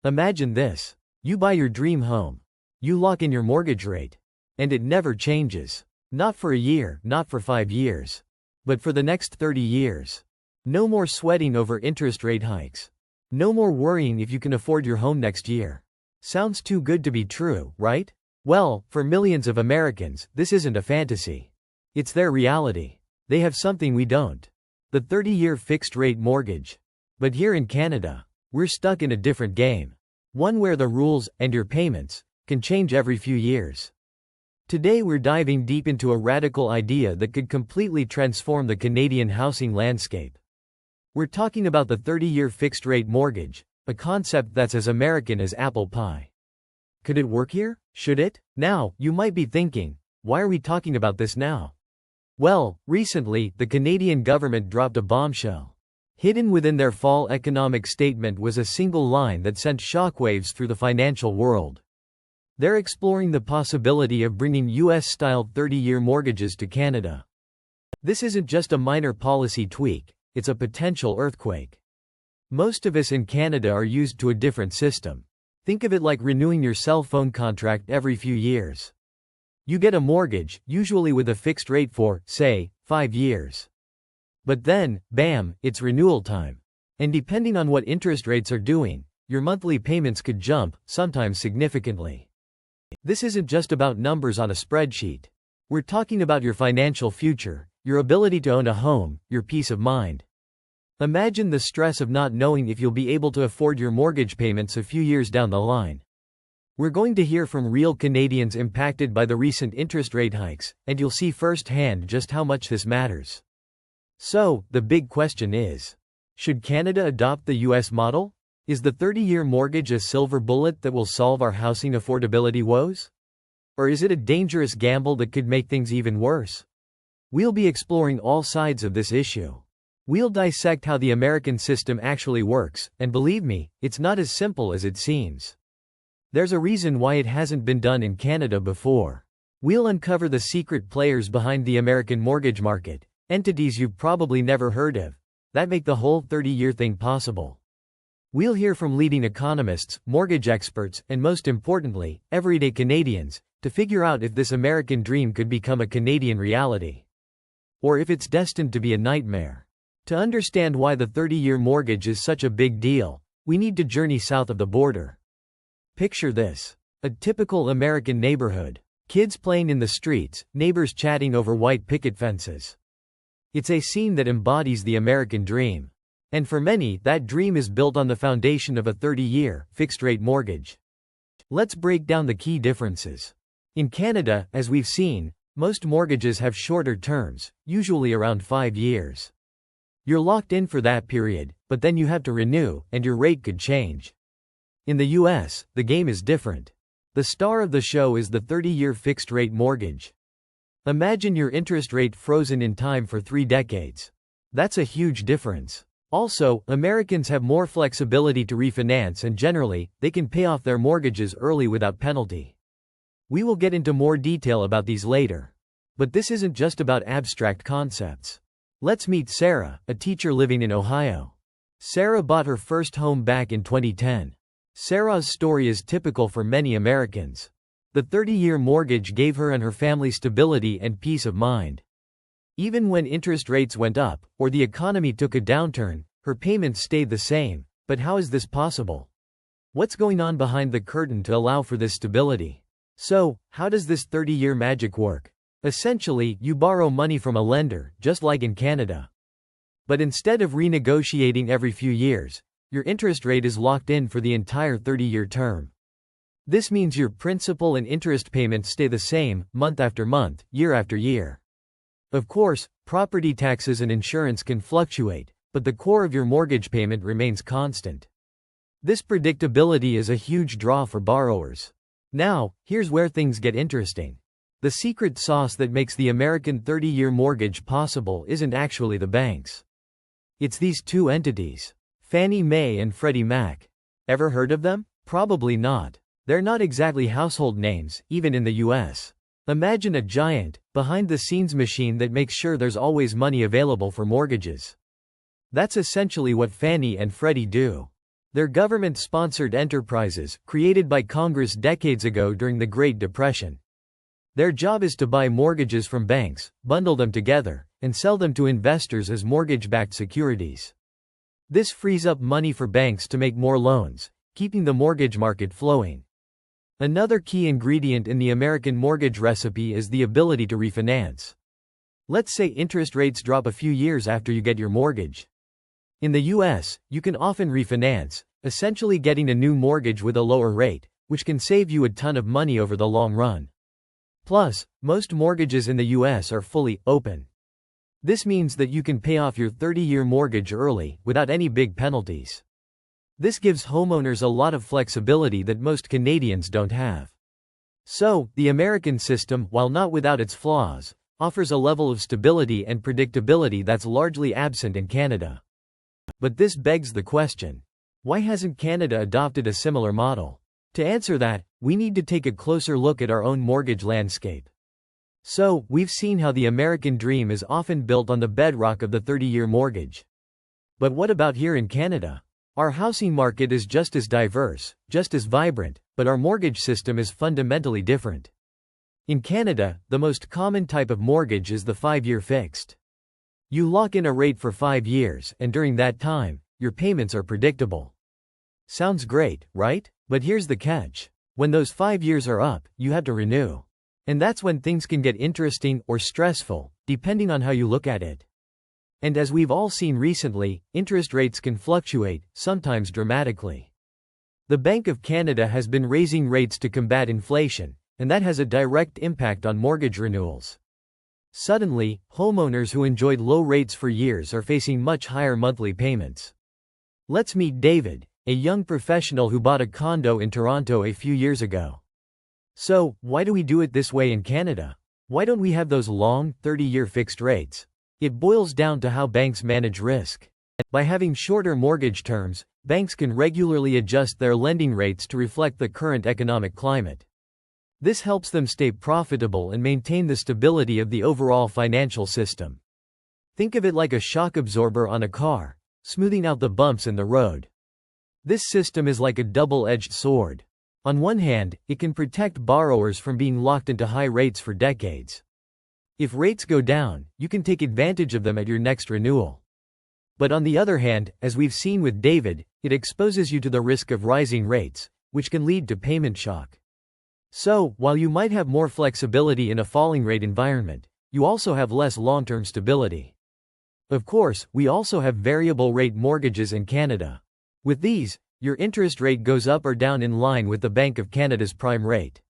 Imagine this. You buy your dream home. You lock in your mortgage rate. And it never changes. Not for a year, not for 5 years. But for the next 30 years. No more sweating over interest rate hikes. No more worrying if you can afford your home next year. Sounds too good to be true, right? Well, for millions of Americans, this isn't a fantasy. It's their reality. They have something we don't. The 30-year fixed-rate mortgage. But here in Canada, we're stuck in a different game. One where the rules, and your payments, can change every few years. Today we're diving deep into a radical idea that could completely transform the Canadian housing landscape. We're talking about the 30-year fixed-rate mortgage, a concept that's as American as apple pie. Could it work here? Should it? Now, you might be thinking, why are we talking about this now? Well, recently, the Canadian government dropped a bombshell. Hidden within their fall economic statement was a single line that sent shockwaves through the financial world. They're exploring the possibility of bringing US-style 30-year mortgages to Canada. This isn't just a minor policy tweak, it's a potential earthquake. Most of us in Canada are used to a different system. Think of it like renewing your cell phone contract every few years. You get a mortgage, usually with a fixed rate for, say, 5 years. But then, bam, it's renewal time. And depending on what interest rates are doing, your monthly payments could jump, sometimes significantly. This isn't just about numbers on a spreadsheet. We're talking about your financial future, your ability to own a home, your peace of mind. Imagine the stress of not knowing if you'll be able to afford your mortgage payments a few years down the line. We're going to hear from real Canadians impacted by the recent interest rate hikes, and you'll see firsthand just how much this matters. So, the big question is, should Canada adopt the US model? Is the 30-year mortgage a silver bullet that will solve our housing affordability woes? Or is it a dangerous gamble that could make things even worse? We'll be exploring all sides of this issue. We'll dissect how the American system actually works, and believe me, it's not as simple as it seems. There's a reason why it hasn't been done in Canada before. We'll uncover the secret players behind the American mortgage market, entities you've probably never heard of, that make the whole 30-year thing possible. We'll hear from leading economists, mortgage experts, and most importantly, everyday Canadians, to figure out if this American dream could become a Canadian reality. Or if it's destined to be a nightmare. To understand why the 30-year mortgage is such a big deal, we need to journey south of the border. Picture this. A typical American neighborhood. Kids playing in the streets, neighbors chatting over white picket fences. It's a scene that embodies the American dream. And for many, that dream is built on the foundation of a 30-year, fixed-rate mortgage. Let's break down the key differences. In Canada, as we've seen, most mortgages have shorter terms, usually around 5 years. You're locked in for that period, but then you have to renew, and your rate could change. In the US, the game is different. The star of the show is the 30-year fixed-rate mortgage. Imagine your interest rate frozen in time for 3 decades. That's a huge difference. Also, Americans have more flexibility to refinance and generally, they can pay off their mortgages early without penalty. We will get into more detail about these later. But this isn't just about abstract concepts. Let's meet Sarah, a teacher living in Ohio. Sarah bought her first home back in 2010. Sarah's story is typical for many Americans. The 30-year mortgage gave her and her family stability and peace of mind. Even when interest rates went up, or the economy took a downturn, her payments stayed the same. But how is this possible? What's going on behind the curtain to allow for this stability? So, how does this 30-year magic work? Essentially, you borrow money from a lender, just like in Canada. But instead of renegotiating every few years, your interest rate is locked in for the entire 30-year term. This means your principal and interest payments stay the same, month after month, year after year. Of course, property taxes and insurance can fluctuate, but the core of your mortgage payment remains constant. This predictability is a huge draw for borrowers. Now, here's where things get interesting. The secret sauce that makes the American 30-year mortgage possible isn't actually the banks. It's these two entities, Fannie Mae and Freddie Mac. Ever heard of them? Probably not. They're not exactly household names, even in the US. Imagine a giant, behind-the-scenes machine that makes sure there's always money available for mortgages. That's essentially what Fannie and Freddie do. They're government-sponsored enterprises, created by Congress decades ago during the Great Depression. Their job is to buy mortgages from banks, bundle them together, and sell them to investors as mortgage-backed securities. This frees up money for banks to make more loans, keeping the mortgage market flowing. Another key ingredient in the American mortgage recipe is the ability to refinance. Let's say interest rates drop a few years after you get your mortgage. In the US, you can often refinance, essentially getting a new mortgage with a lower rate, which can save you a ton of money over the long run. Plus, most mortgages in the US are fully open. This means that you can pay off your 30-year mortgage early, without any big penalties. This gives homeowners a lot of flexibility that most Canadians don't have. So, the American system, while not without its flaws, offers a level of stability and predictability that's largely absent in Canada. But this begs the question: why hasn't Canada adopted a similar model? To answer that, we need to take a closer look at our own mortgage landscape. So, we've seen how the American dream is often built on the bedrock of the 30-year mortgage. But what about here in Canada? Our housing market is just as diverse, just as vibrant, but our mortgage system is fundamentally different. In Canada, the most common type of mortgage is the 5-year fixed. You lock in a rate for 5 years, and during that time, your payments are predictable. Sounds great, right? But here's the catch. When those 5 years are up, you have to renew. And that's when things can get interesting or stressful, depending on how you look at it. And as we've all seen recently, interest rates can fluctuate, sometimes dramatically. The Bank of Canada has been raising rates to combat inflation, and that has a direct impact on mortgage renewals. Suddenly, homeowners who enjoyed low rates for years are facing much higher monthly payments. Let's meet David, a young professional who bought a condo in Toronto a few years ago. So, why do we do it this way in Canada? Why don't we have those long, 30-year fixed rates? It boils down to how banks manage risk. By having shorter mortgage terms, banks can regularly adjust their lending rates to reflect the current economic climate. This helps them stay profitable and maintain the stability of the overall financial system. Think of it like a shock absorber on a car, smoothing out the bumps in the road. This system is like a double-edged sword. On one hand, it can protect borrowers from being locked into high rates for decades. If rates go down, you can take advantage of them at your next renewal. But on the other hand, as we've seen with David, it exposes you to the risk of rising rates, which can lead to payment shock. So, while you might have more flexibility in a falling rate environment, you also have less long-term stability. Of course, we also have variable rate mortgages in Canada. With these, your interest rate goes up or down in line with the Bank of Canada's prime rate.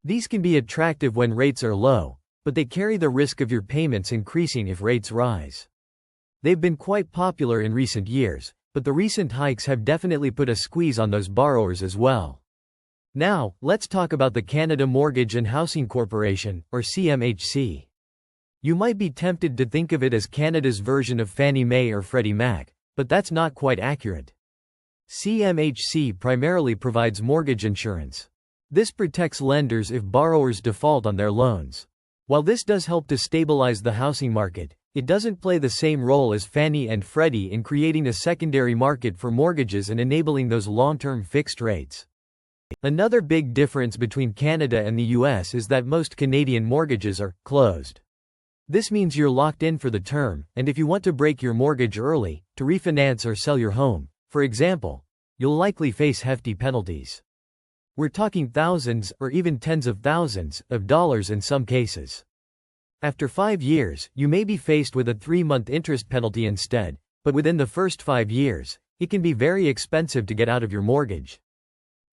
These can be attractive when rates are low, but they carry the risk of your payments increasing if rates rise. They've been quite popular in recent years, but the recent hikes have definitely put a squeeze on those borrowers as well. Now, let's talk about the Canada Mortgage and Housing Corporation, or CMHC. You might be tempted to think of it as Canada's version of Fannie Mae or Freddie Mac, but that's not quite accurate. CMHC primarily provides mortgage insurance. This protects lenders if borrowers default on their loans. While this does help to stabilize the housing market, it doesn't play the same role as Fannie and Freddie in creating a secondary market for mortgages and enabling those long-term fixed rates. Another big difference between Canada and the US is that most Canadian mortgages are closed. This means you're locked in for the term, and if you want to break your mortgage early, to refinance or sell your home, for example, you'll likely face hefty penalties. We're talking thousands or even tens of thousands of dollars in some cases. After 5 years, you may be faced with a 3-month interest penalty instead, but within the first 5 years, it can be very expensive to get out of your mortgage.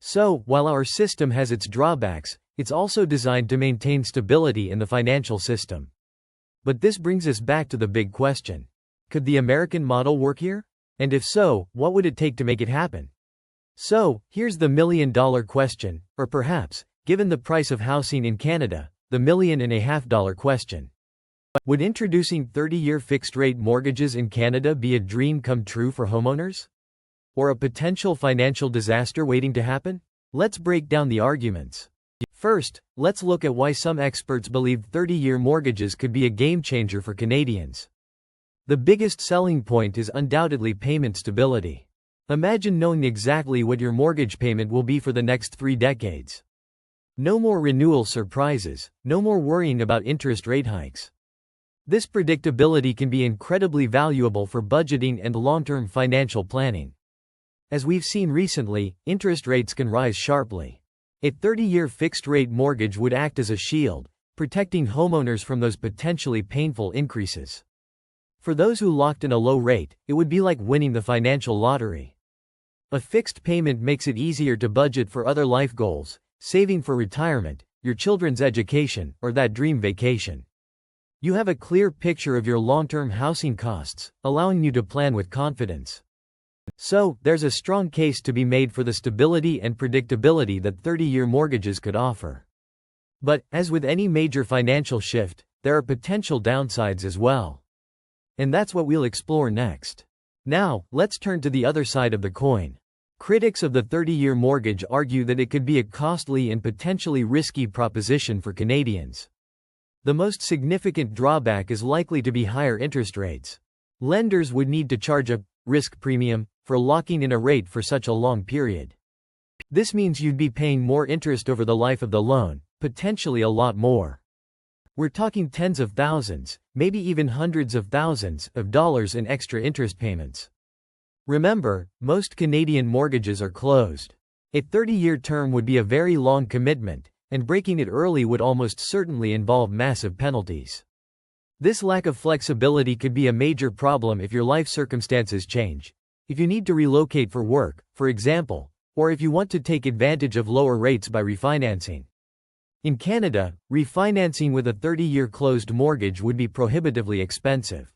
So, while our system has its drawbacks, it's also designed to maintain stability in the financial system. But this brings us back to the big question. Could the American model work here? And if so, what would it take to make it happen? So, here's the million-dollar question, or perhaps, given the price of housing in Canada, the $1.5 million question. Would introducing 30-year fixed-rate mortgages in Canada be a dream come true for homeowners? Or a potential financial disaster waiting to happen? Let's break down the arguments. First, let's look at why some experts believe 30-year mortgages could be a game-changer for Canadians. The biggest selling point is undoubtedly payment stability. Imagine knowing exactly what your mortgage payment will be for the next 3 decades. No more renewal surprises, no more worrying about interest rate hikes. This predictability can be incredibly valuable for budgeting and long-term financial planning. As we've seen recently, interest rates can rise sharply. A 30-year fixed-rate mortgage would act as a shield, protecting homeowners from those potentially painful increases. For those who locked in a low rate, it would be like winning the financial lottery. A fixed payment makes it easier to budget for other life goals, saving for retirement, your children's education, or that dream vacation. You have a clear picture of your long-term housing costs, allowing you to plan with confidence. So, there's a strong case to be made for the stability and predictability that 30-year mortgages could offer. But, as with any major financial shift, there are potential downsides as well. And that's what we'll explore next. Now, let's turn to the other side of the coin. Critics of the 30-year mortgage argue that it could be a costly and potentially risky proposition for Canadians. The most significant drawback is likely to be higher interest rates. Lenders would need to charge a risk premium for locking in a rate for such a long period. This means you'd be paying more interest over the life of the loan, potentially a lot more. We're talking tens of thousands, maybe even hundreds of thousands of dollars in extra interest payments. Remember, most Canadian mortgages are closed. A 30-year term would be a very long commitment, and breaking it early would almost certainly involve massive penalties. This lack of flexibility could be a major problem if your life circumstances change, if you need to relocate for work, for example, or if you want to take advantage of lower rates by refinancing. In Canada, refinancing with a 30-year closed mortgage would be prohibitively expensive.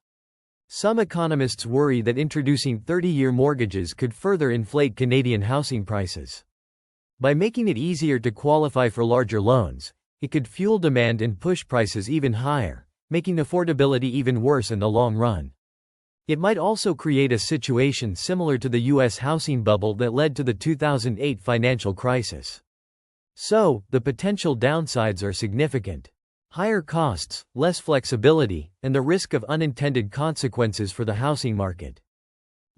Some economists worry that introducing 30-year mortgages could further inflate Canadian housing prices. By making it easier to qualify for larger loans, it could fuel demand and push prices even higher, making affordability even worse in the long run. It might also create a situation similar to the U.S. housing bubble that led to the 2008 financial crisis. So, the potential downsides are significant. Higher costs, less flexibility, and the risk of unintended consequences for the housing market.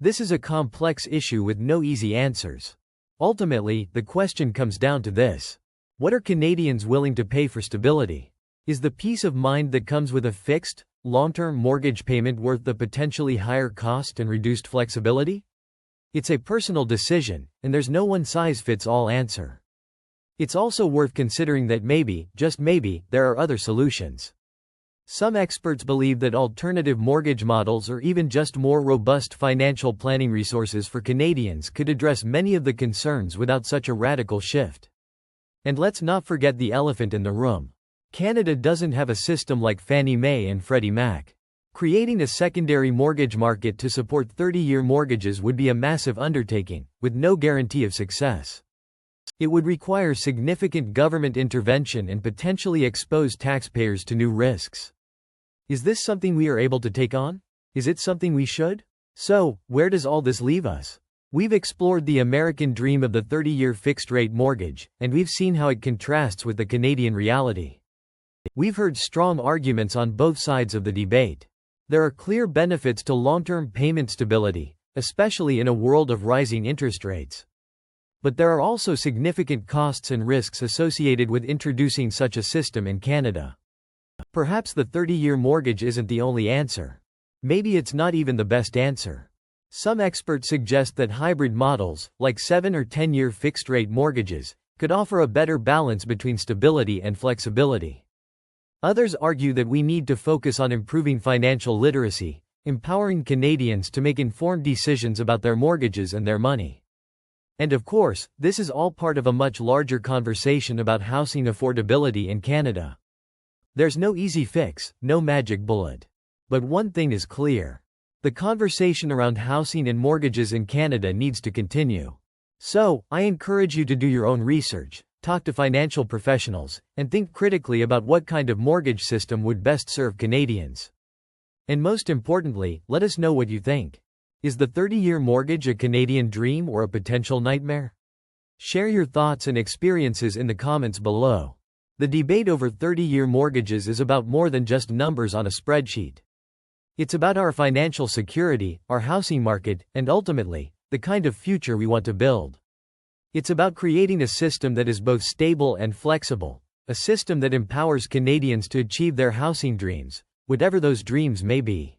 This is a complex issue with no easy answers. Ultimately, the question comes down to this: what are Canadians willing to pay for stability? Is the peace of mind that comes with a fixed, long-term mortgage payment worth the potentially higher cost and reduced flexibility? It's a personal decision, and there's no one-size-fits-all answer. It's also worth considering that maybe, just maybe, there are other solutions. Some experts believe that alternative mortgage models or even just more robust financial planning resources for Canadians could address many of the concerns without such a radical shift. And let's not forget the elephant in the room. Canada doesn't have a system like Fannie Mae and Freddie Mac. Creating a secondary mortgage market to support 30-year mortgages would be a massive undertaking, with no guarantee of success. It would require significant government intervention and potentially expose taxpayers to new risks. Is this something we are able to take on? Is it something we should? So, where does all this leave us? We've explored the American dream of the 30-year fixed-rate mortgage, and we've seen how it contrasts with the Canadian reality. We've heard strong arguments on both sides of the debate. There are clear benefits to long-term payment stability, especially in a world of rising interest rates. But there are also significant costs and risks associated with introducing such a system in Canada. Perhaps the 30-year mortgage isn't the only answer. Maybe it's not even the best answer. Some experts suggest that hybrid models, like 7 or 10-year fixed-rate mortgages, could offer a better balance between stability and flexibility. Others argue that we need to focus on improving financial literacy, empowering Canadians to make informed decisions about their mortgages and their money. And of course, this is all part of a much larger conversation about housing affordability in Canada. There's no easy fix, no magic bullet. But one thing is clear. The conversation around housing and mortgages in Canada needs to continue. So, I encourage you to do your own research, talk to financial professionals, and think critically about what kind of mortgage system would best serve Canadians. And most importantly, let us know what you think. Is the 30-year mortgage a Canadian dream or a potential nightmare? Share your thoughts and experiences in the comments below. The debate over 30-year mortgages is about more than just numbers on a spreadsheet. It's about our financial security, our housing market, and ultimately, the kind of future we want to build. It's about creating a system that is both stable and flexible, a system that empowers Canadians to achieve their housing dreams, whatever those dreams may be.